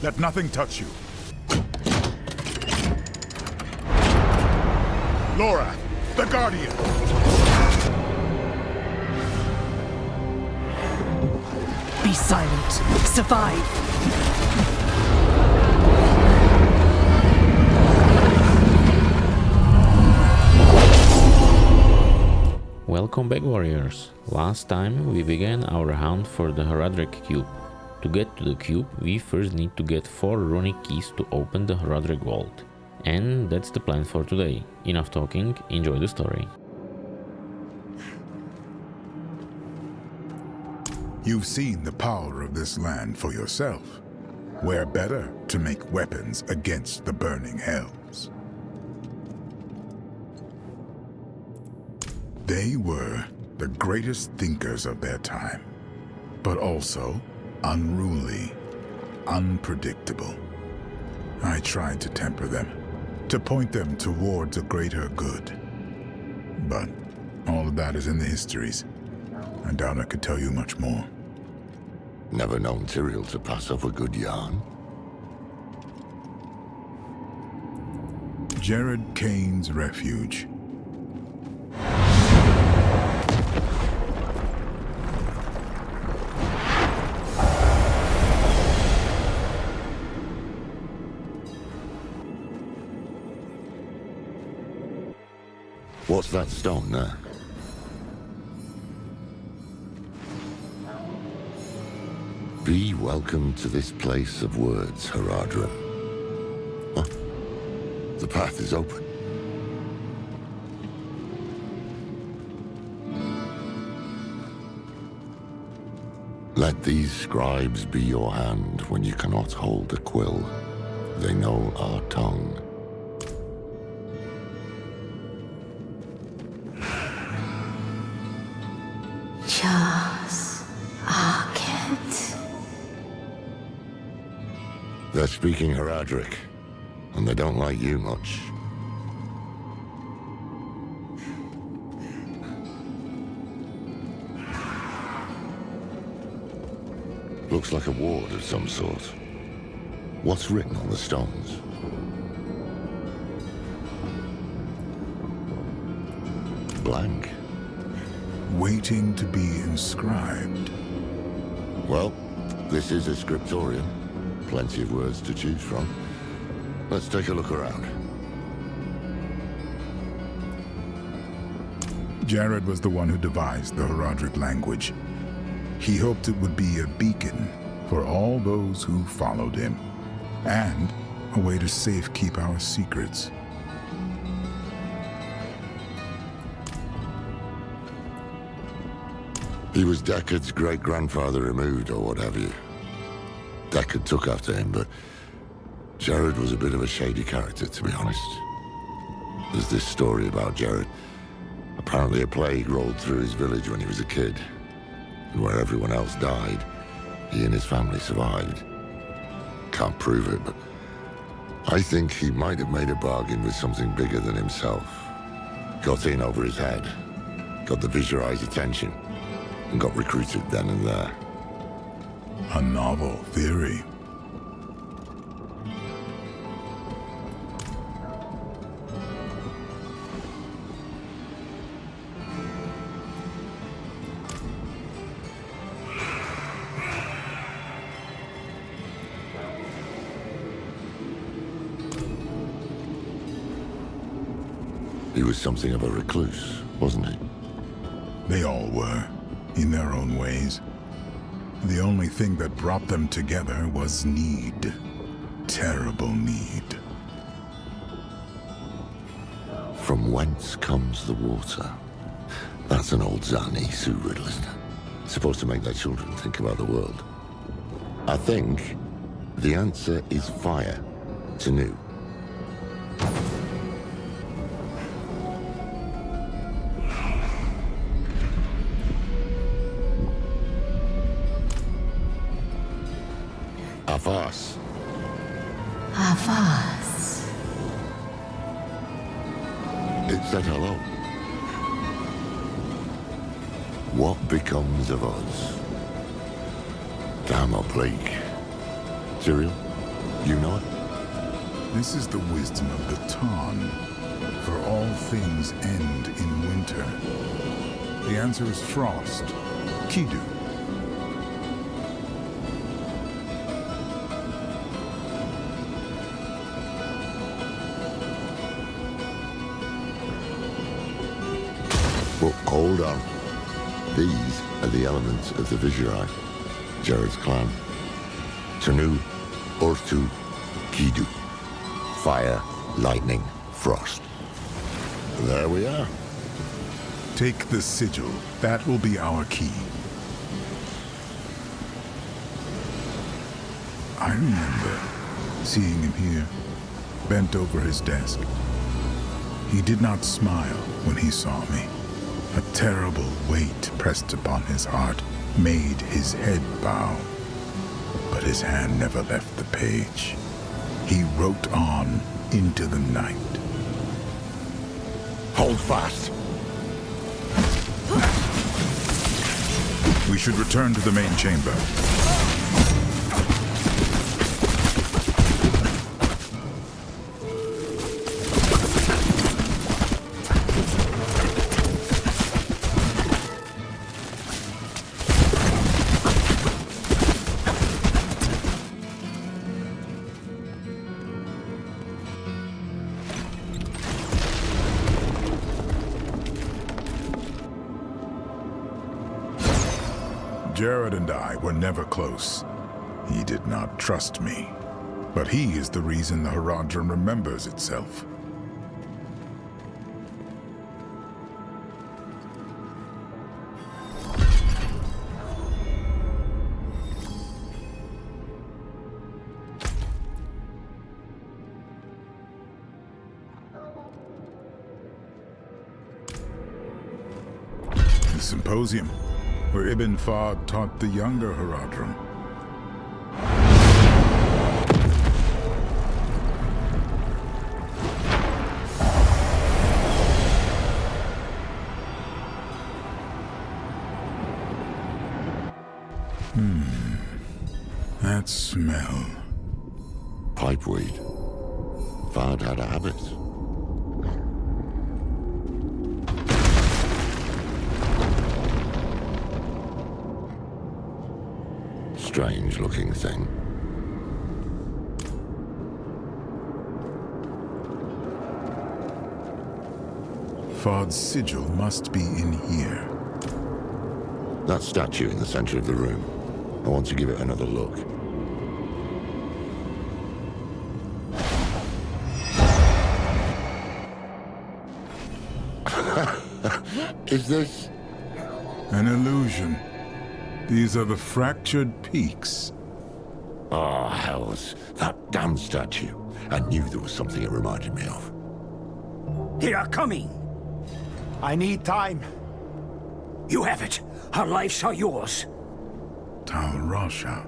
Let nothing touch you. Laura, the Guardian! Be silent. Survive. Welcome back, warriors. Last time we began our hunt for the Horadric cube. To get to the cube, we first need to get 4 runic keys to open the Horadric vault. And that's the plan for today. Enough talking, enjoy the story. You've seen the power of this land for yourself. Where better to make weapons against the burning hells? They were the greatest thinkers of their time, but also unruly, unpredictable. I tried to temper them, to point them towards a greater good. But all of that is in the histories. I doubt I could tell you much more. Never known Tyrael to pass off a good yarn. Jared Cain's refuge. What's that stone there? Be welcome to this place of words, Horadrim. Huh? The path is open. Let these scribes be your hand when you cannot hold a quill. They know our tongue. They're speaking Horadric, and they don't like you much. Looks like a ward of some sort. What's written on the stones? Blank. Waiting to be inscribed. Well, this is a Scriptorium. Plenty of words to choose from. Let's take a look around. Jared was the one who devised the Horadric language. He hoped it would be a beacon for all those who followed him, and a way to safekeep our secrets. He was Deckard's great-grandfather removed, or what have you. Deckard took after him, but Jared was a bit of a shady character, to be honest. There's this story about Jared. Apparently a plague rolled through his village when he was a kid, and where everyone else died, he and his family survived. Can't prove it, but I think he might have made a bargain with something bigger than himself. Got in over his head, got the Visualized attention, and got recruited then and there. A novel theory. He was something of a recluse, wasn't he? They all were, in their own ways. The only thing that brought them together was need. Terrible need. From whence comes the water? That's an old Zani Sue riddle, isn't it? Supposed to make their children think about the world. I think the answer is fire. To new. Avas. Avas. It said hello. What becomes of us? Damn a plague. Tyrael, You know it? This is the wisdom of the Tarn. For all things end in winter. The answer is frost. Kidu. But hold on. These are the elements of the Visurai, Jared's clan. Tanu, Ortu, Kidu. Fire, lightning, frost. There we are. Take the sigil. That will be our key. I remember seeing him here, bent over his desk. He did not smile when he saw me. A terrible weight pressed upon his heart, made his head bow. But his hand never left the page. He wrote on into the night. Hold fast. We should return to the main chamber. Jared and I were never close. He did not trust me. But he is the reason the Horadrim remembers itself. The Symposium, where Ibn Fahd taught the younger Horadrim. That smell. Pipeweed. Fahd had a habit. Strange-looking thing. Fahd's sigil must be in here. That statue in the center of the room. I want to give it another look. Is this? An illusion. These are the fractured peaks. Oh, hells. That damn statue. I knew there was something it reminded me of. They are coming! I need time. You have it. Our lives are yours. Tal Rasha.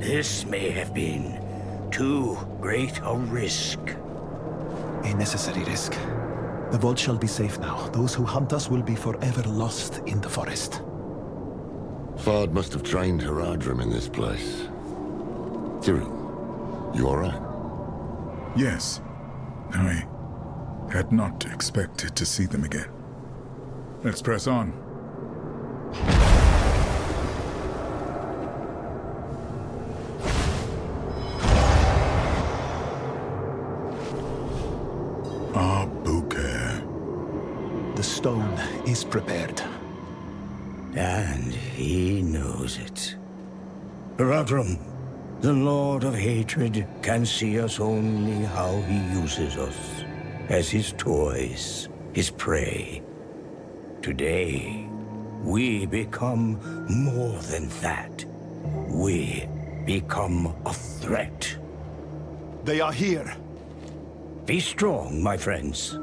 This may have been too great a risk. A necessary risk. The vault shall be safe now. Those who hunt us will be forever lost in the forest. Fahd must have trained Horadrim in this place. Cyril, you alright? Yes. I had not expected to see them again. Let's press on. The stone is prepared. And he knows it. Horadrim, the Lord of Hatred, can see us only how he uses us. As his toys, his prey. Today, we become more than that. We become a threat. They are here. Be strong, my friends.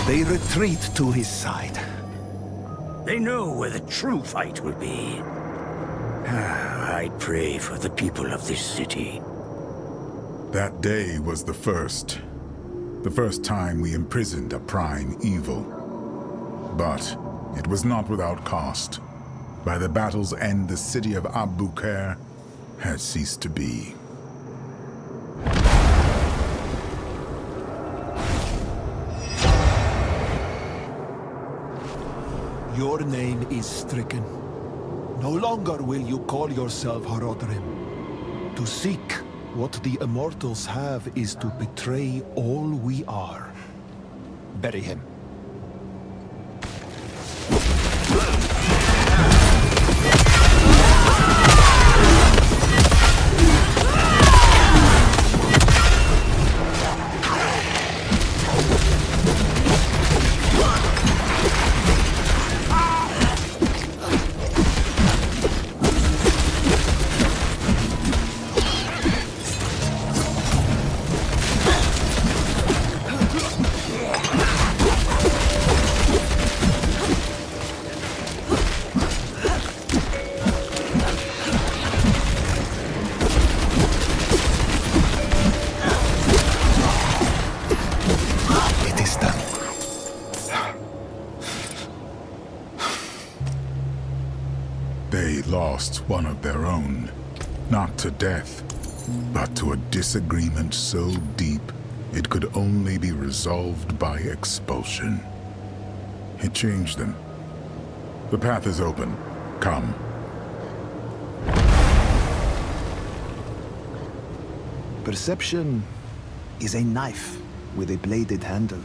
They retreat to his side. They know where the true fight will be. I pray for the people of this city. That day was the first. The first time we imprisoned a prime evil. But it was not without cost. By the battle's end, the city of Abu Khair had ceased to be. Your name is stricken. No longer will you call yourself Horadrim. To seek what the immortals have is to betray all we are. Bury him. They lost one of their own, not to death, but to a disagreement so deep it could only be resolved by expulsion. It changed them. The path is open. Come. Perception is a knife with a bladed handle.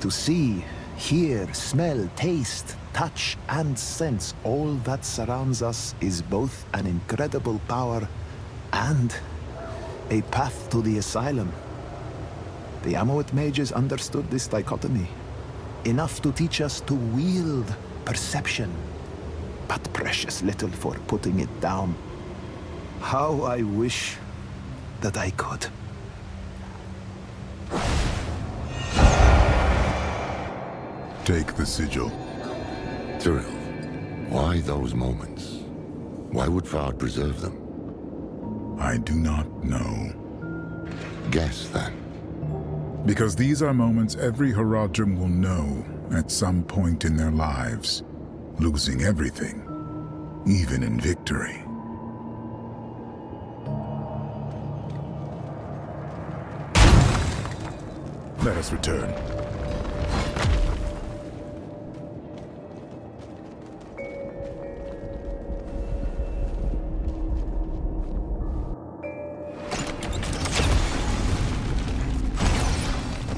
To see, hear, smell, taste, touch, and sense all that surrounds us is both an incredible power and a path to the asylum. The Amawit mages understood this dichotomy, enough to teach us to wield perception, but precious little for putting it down. How I wish that I could. Take the sigil. Tyrell, why those moments? Why would Fahd preserve them? I do not know. Guess, then. Because these are moments every Horadrim will know at some point in their lives, losing everything, even in victory. Let us return.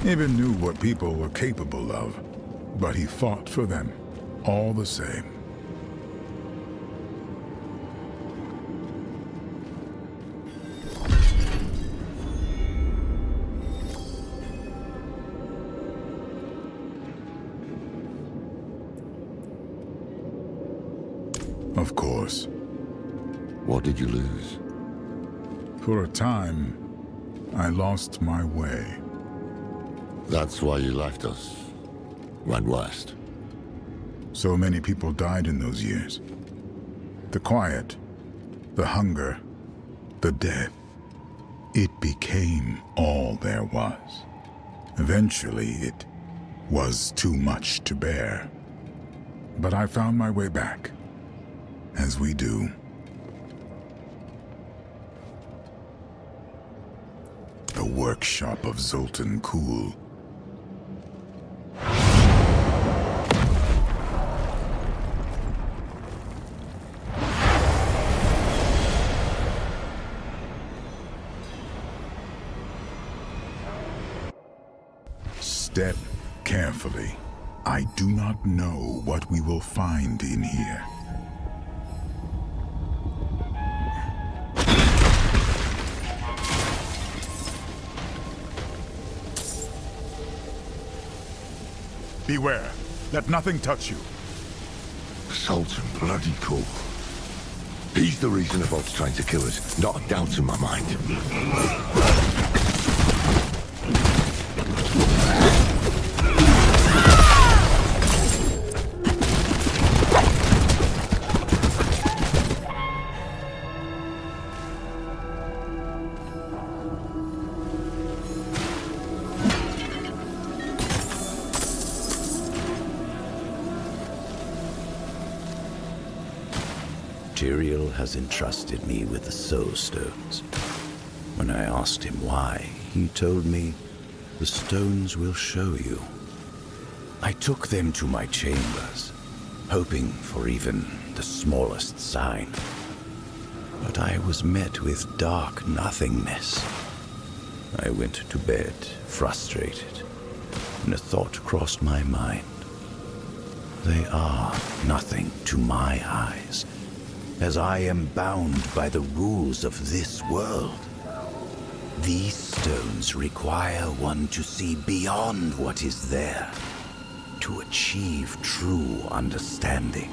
Even knew what people were capable of, but he fought for them, all the same. Of course. What did you lose? For a time, I lost my way. That's why you left us. Went west. So many people died in those years. The quiet, the hunger, the death. It became all there was. Eventually, it was too much to bear. But I found my way back, as we do. The workshop of Zoltun Kulle. Step carefully. I do not know what we will find in here. Beware. Let nothing touch you. Zoltun bloody Kulle. He's the reason Avog's trying to kill us. Not a doubt in my mind. Tyrael has entrusted me with the Soul Stones. When I asked him why, he told me, the stones will show you. I took them to my chambers, hoping for even the smallest sign. But I was met with dark nothingness. I went to bed, frustrated, and a thought crossed my mind. They are nothing to my eyes, as I am bound by the rules of this world. These stones require one to see beyond what is there, to achieve true understanding.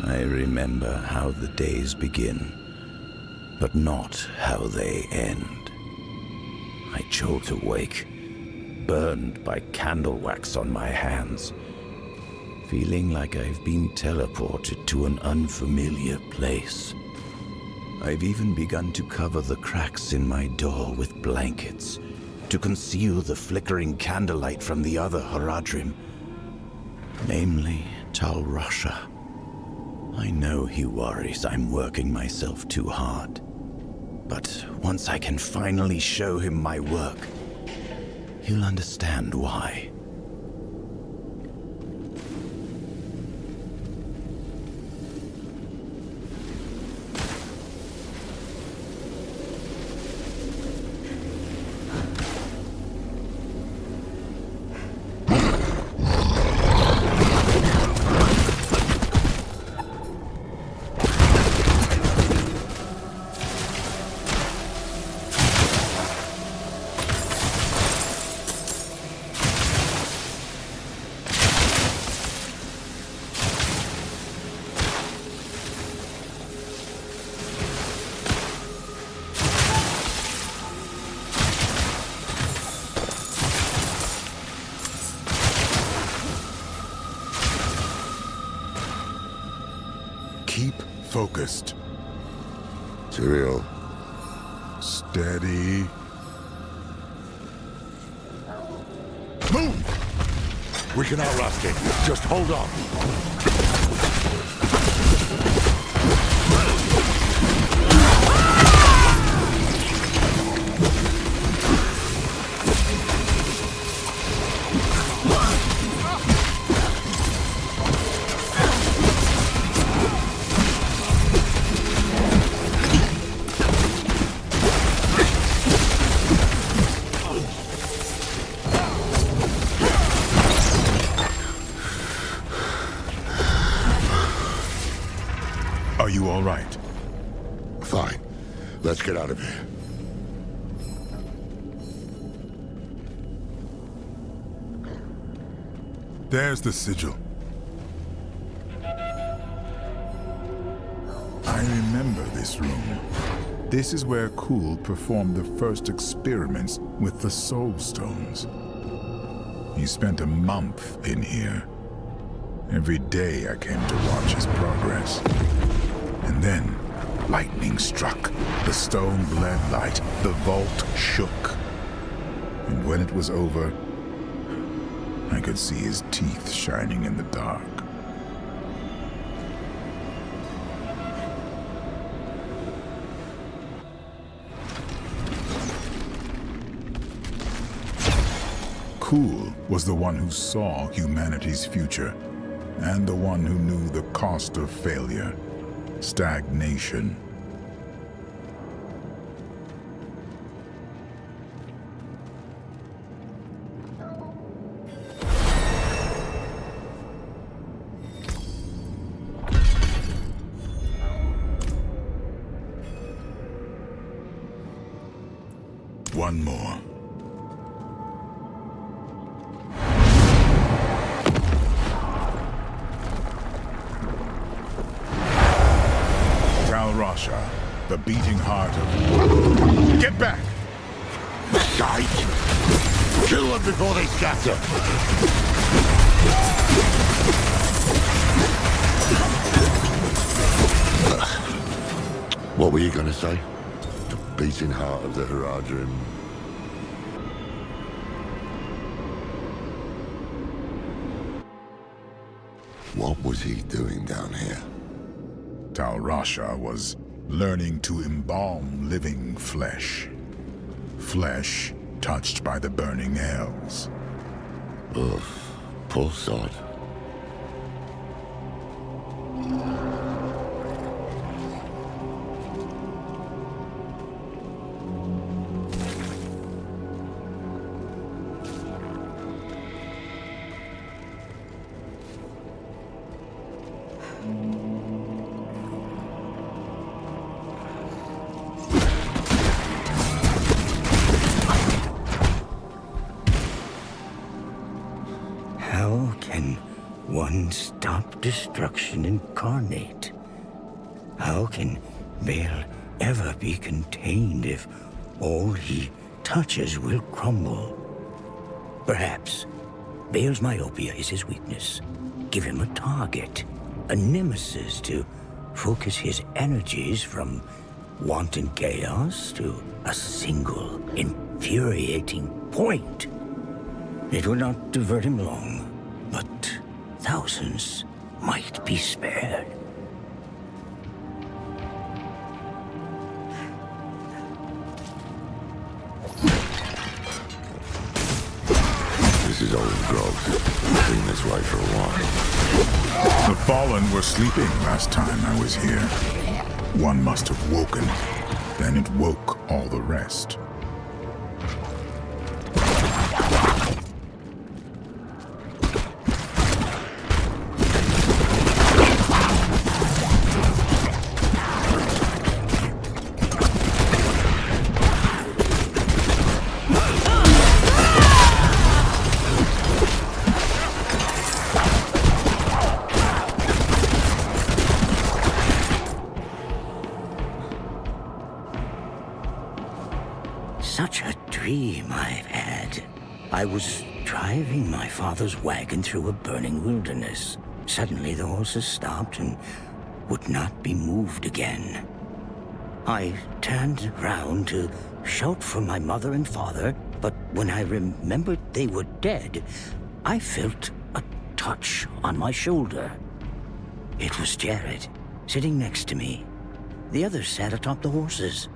I remember how the days begin, but not how they end. I jolt awake, burned by candle wax on my hands, feeling like I've been teleported to an unfamiliar place. I've even begun to cover the cracks in my door with blankets to conceal the flickering candlelight from the other Horadrim, namely Tal Rasha. I know he worries I'm working myself too hard, but once I can finally show him my work, he'll understand why. Keep focused. Tyrael. Steady. Move! We can outlast it. Just hold on. Are you all right? Fine. Let's get out of here. There's the sigil. I remember this room. This is where Kulle performed the first experiments with the Soul Stones. He spent a month in here. Every day I came to watch his progress. And then, lightning struck. The stone bled light. The vault shook. And when it was over, I could see his teeth shining in the dark. Kulle was the one who saw humanity's future, and the one who knew the cost of failure, stagnation. One more. Tal Rasha, the beating heart of... Get back! Shite! Kill them before they scatter! What were you gonna say? The beating heart of the Horadrim. What was he doing down here? Tal Rasha was learning to embalm living flesh. Flesh touched by the burning hells. Ugh, poor sod. How can one stop destruction incarnate? How can Baal ever be contained if all he touches will crumble? Perhaps Baal's myopia is his weakness. Give him a target, a nemesis to focus his energies from wanton chaos to a single infuriating point. It will not divert him long, but thousands might be spared. This is old growth. Been this way for a while. The Fallen were sleeping last time I was here. One must have woken. Then it woke all the rest. Such a dream I've had. I was driving my father's wagon through a burning wilderness. Suddenly the horses stopped and would not be moved again. I turned round to shout for my mother and father, but when I remembered they were dead, I felt a touch on my shoulder. It was Jared, sitting next to me. The others sat atop the horses,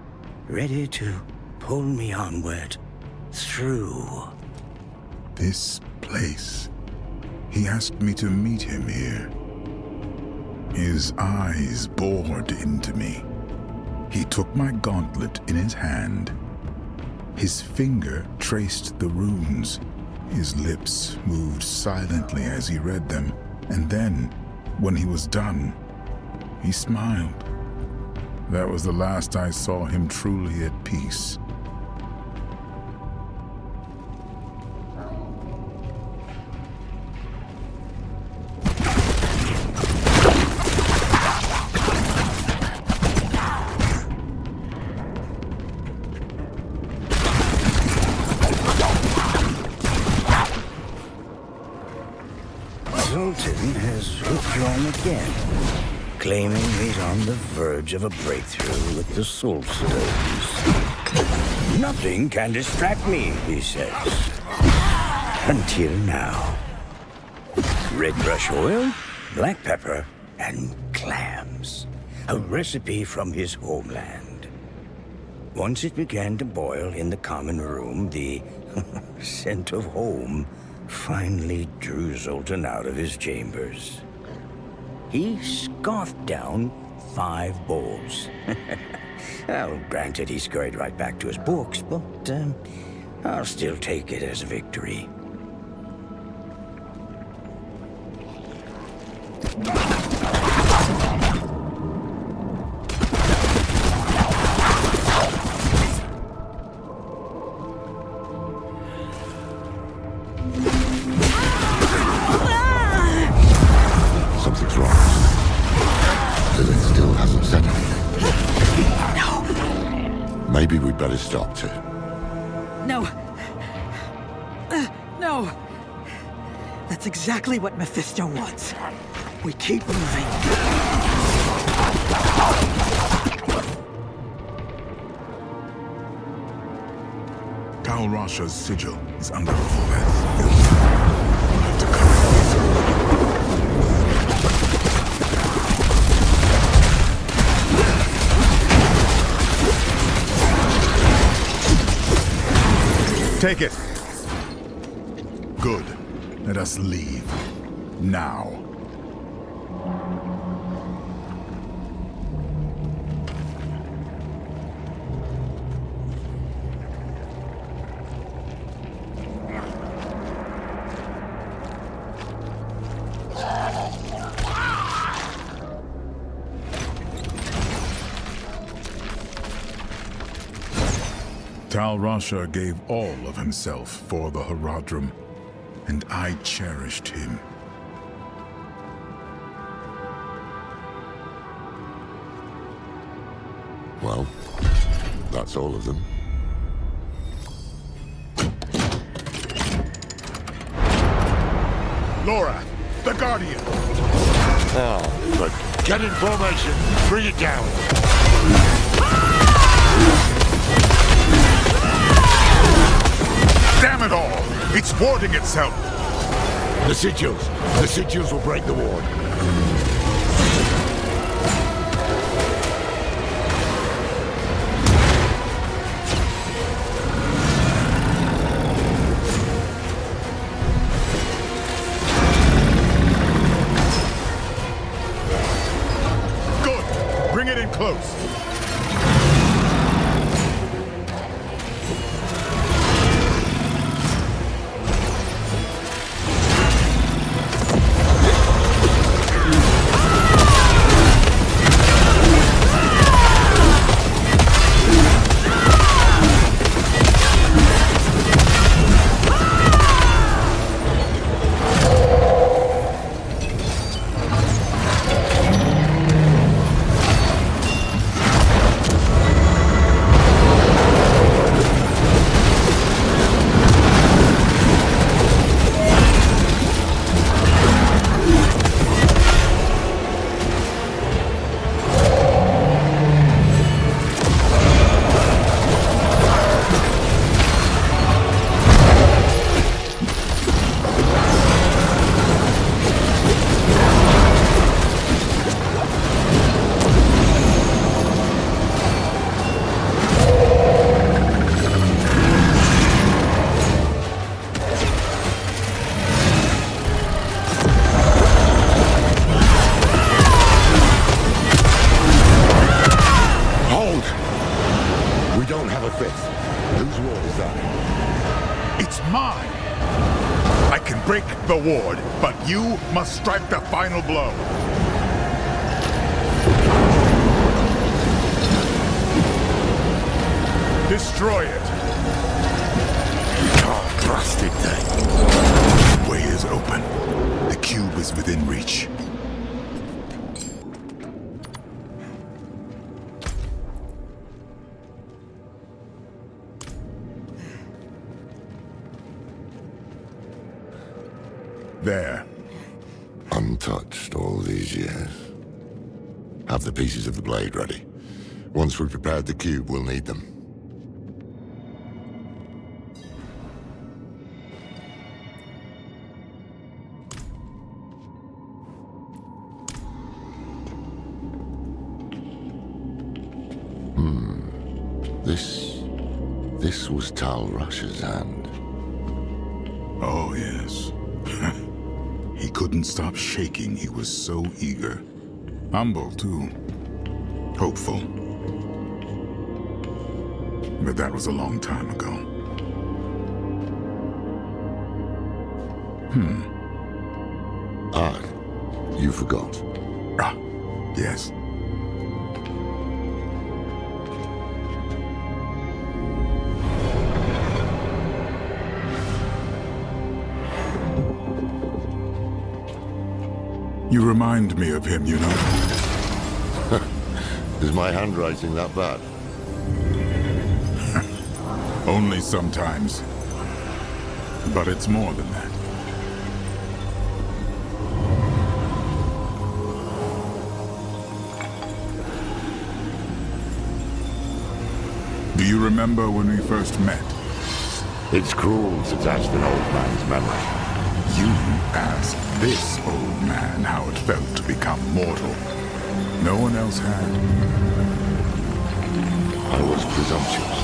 ready to pull me onward, through. This place. He asked me to meet him here. His eyes bored into me. He took my gauntlet in his hand. His finger traced the runes. His lips moved silently as he read them, and then, when he was done, he smiled. That was the last I saw him truly at peace. Zoltun has withdrawn again, claiming he's on the verge of a breakthrough with the Soul Stones. Nothing can distract me, he says. Until now. Red brush oil, black pepper, and clams. A recipe from his homeland. Once it began to boil in the common room, the scent of home finally drew Zoltun out of his chambers. He scoffed down 5 bowls. Well, granted, he scurried right back to his books, but I'll still take it as a victory. Something's wrong. Lilith still hasn't said anything. No. Maybe we'd better stop too. No. No. That's exactly what Mephisto wants. We keep moving. Tal Rasha's sigil is under all that filth. We'll have to cover it. Take it. Good. Let us leave. Now. Tal Rasha gave all of himself for the Horadrim, and I cherished him. Well, that's all of them. Laura, the Guardian! Oh, but get in formation. Bring it down. Damn it all! It's warding itself! The sigils. The sigils will break the ward. Good! Bring it in close! The ward, but you must strike the final blow. Destroy it. Oh, blasted thing. The way is open. The cube is within reach. There. Untouched all these years. Have the pieces of the blade ready. Once we've prepared the cube, we'll need them. This was Tal Rasha's hand. Oh, yes. He couldn't stop shaking. He was so eager. Humble, too. Hopeful. But that was a long time ago. You forgot. Ah, yes. You remind me of him, you know. Is my handwriting that bad? Only sometimes. But it's more than that. Do you remember when we first met? It's cruel to test an old man's memory. You asked this old man how it felt to become mortal. No one else had. I was presumptuous.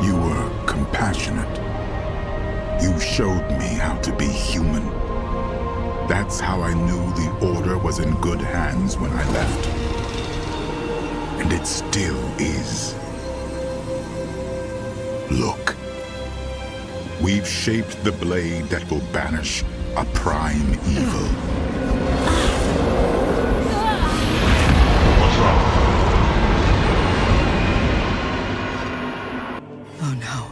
You were compassionate. You showed me how to be human. That's how I knew the Order was in good hands when I left. And it still is. Look. We've shaped the blade that will banish a prime evil. What's wrong? Oh no.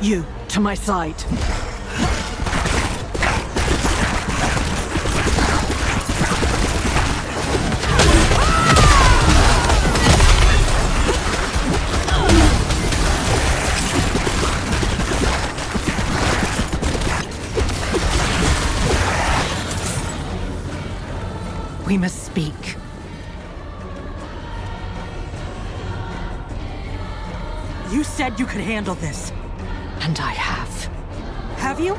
You, to my side. We must speak. You said you could handle this. And I have. Have you?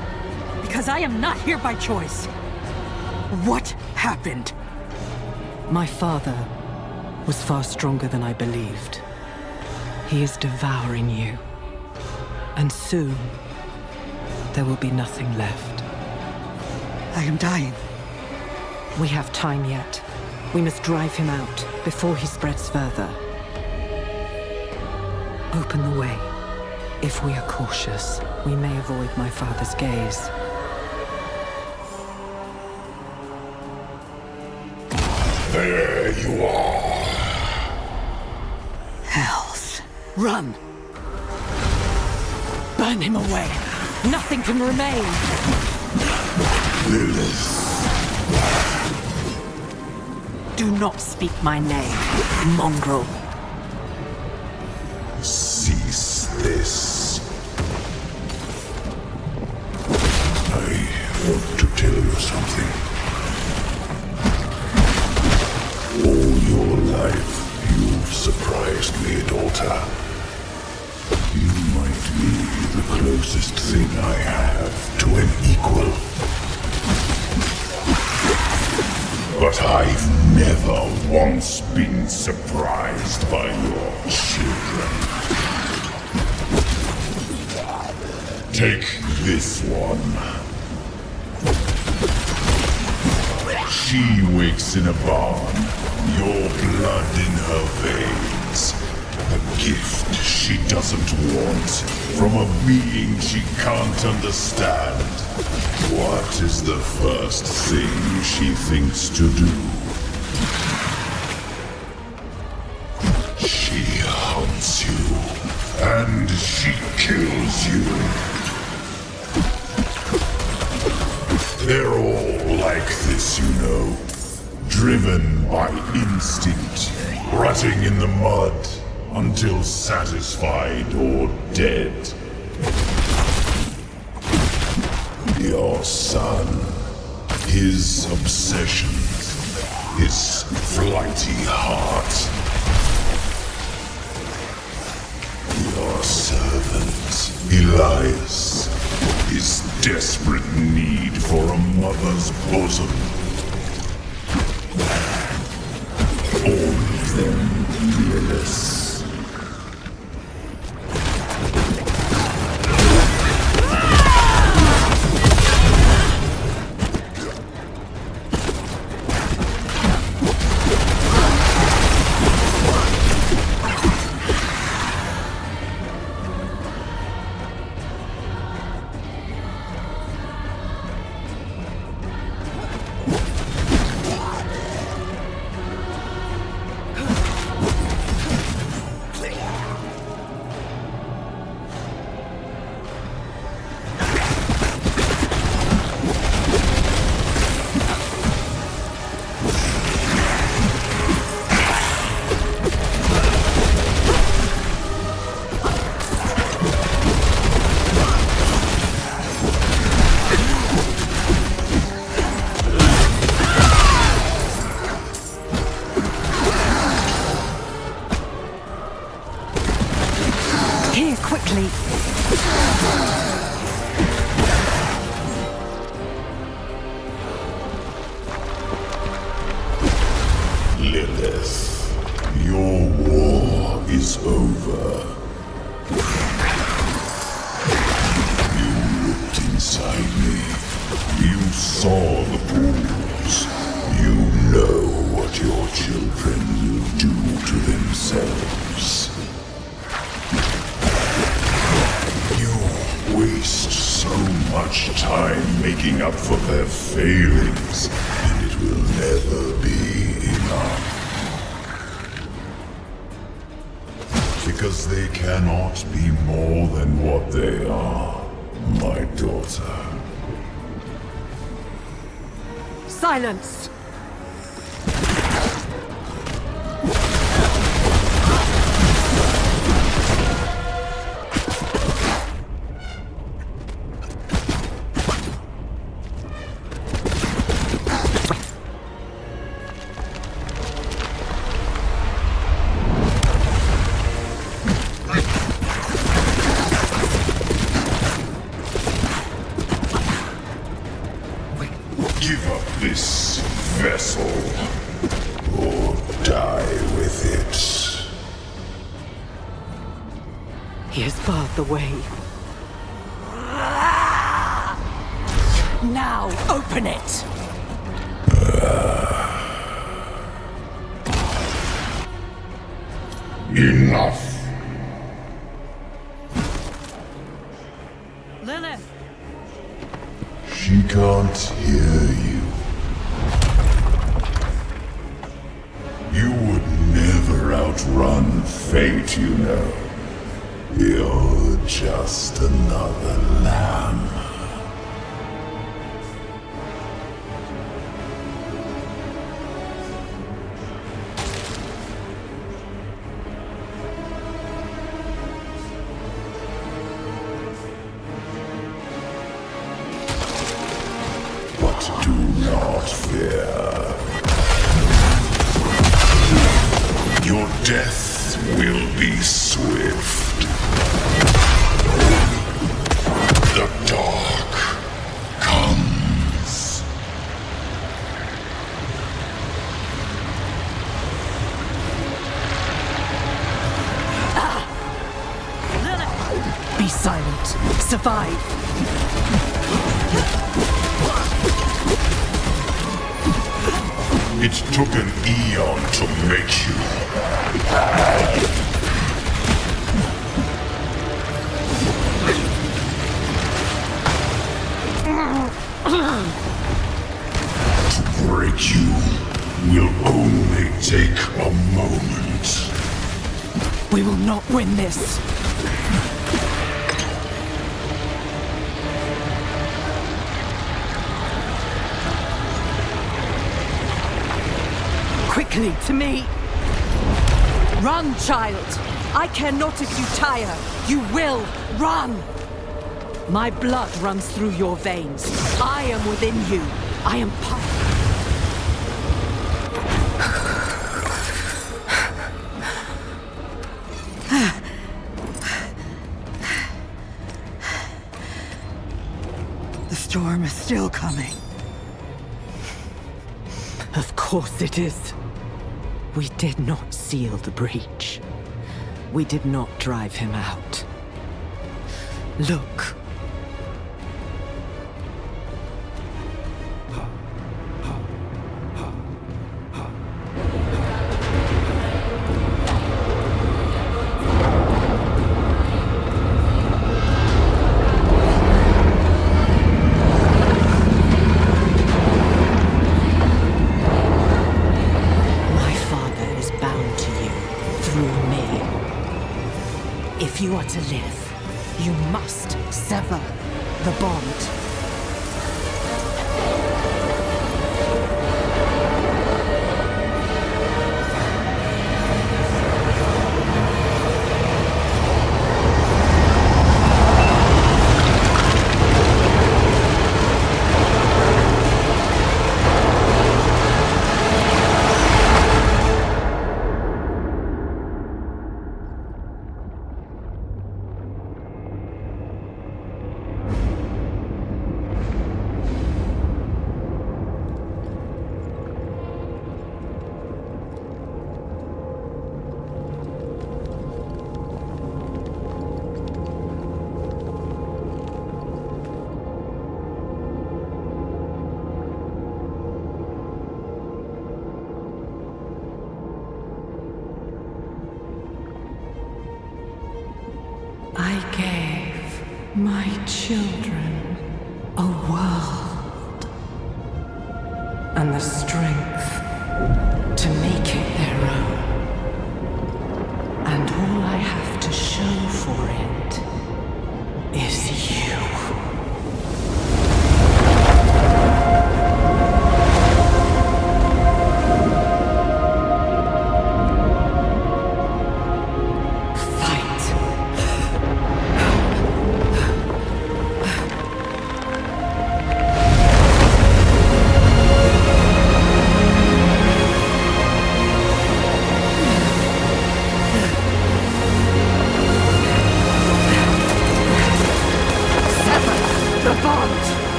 Because I am not here by choice. What happened? My father was far stronger than I believed. He is devouring you. And soon, there will be nothing left. I am dying. We have time yet. We must drive him out before he spreads further. Open the way. If we are cautious, we may avoid my father's gaze. There you are. Hells. Run! Burn him away! Nothing can remain! Lilith. Do not speak my name, mongrel. Cease this. I want to tell you something. All your life, you've surprised me, daughter. You might be the closest thing I have to an equal. But I've never once been surprised by your children. Take this one. She wakes in a barn, your blood in her veins. A gift she doesn't want from a being she can't understand. What is the first thing she thinks to do? She hunts you, and she kills you. They're all like this, you know. Driven by instinct, rotting in the mud, until satisfied or dead. Your son, his obsessions, his flighty heart. Your servant, Elias, his desperate need for a mother's bosom. All of them, Lilith. Lilith, your war is over. You looked inside me. You saw the pools. You know what your children will do to themselves. You waste so much time making up for their failings, and it will never be enough. Because they cannot be more than what they are, my daughter. Silence! Give up this vessel, or die with it. He has barred the way. Now, open it! Enough! Lilith! She can't hear you. You would never outrun fate, you know. You're just another lamb. But do not fear. Your death will be swift. The dark comes. Lilith! Be silent. Survive. It took an eon to make you. To break you will only take a moment. We will not win this. Quickly, to me! Run, child! I care not if you tire. You will run! My blood runs through your veins. I am within you. I am part. The storm is still coming. Of course it is. We did not seal the breach. We did not drive him out. Look. If you are to live, you must sever the bond. I gave my children a world and the strength to make it their own. And all I have to show for it is you.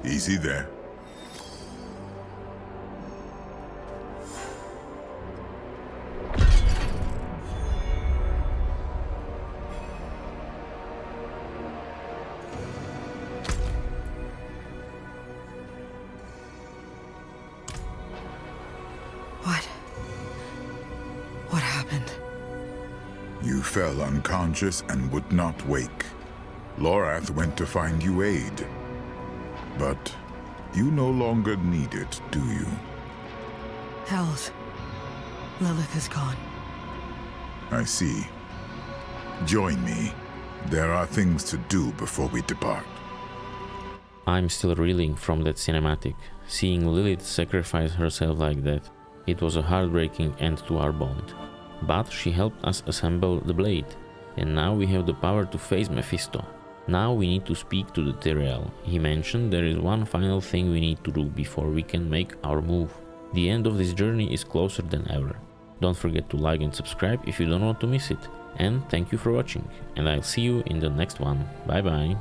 Easy there. What happened? You fell unconscious and would not wake. Lorath went to find you aid. But you no longer need it, do you? Hells. Lilith is gone. I see. Join me. There are things to do before we depart. I'm still reeling from that cinematic. Seeing Lilith sacrifice herself like that, it was a heartbreaking end to our bond. But she helped us assemble the blade, and now we have the power to face Mephisto. Now we need to speak to the Tyrael. He mentioned there is one final thing we need to do before we can make our move. The end of this journey is closer than ever. Don't forget to like and subscribe if you don't want to miss it. And thank you for watching, and I'll see you in the next one. Bye bye.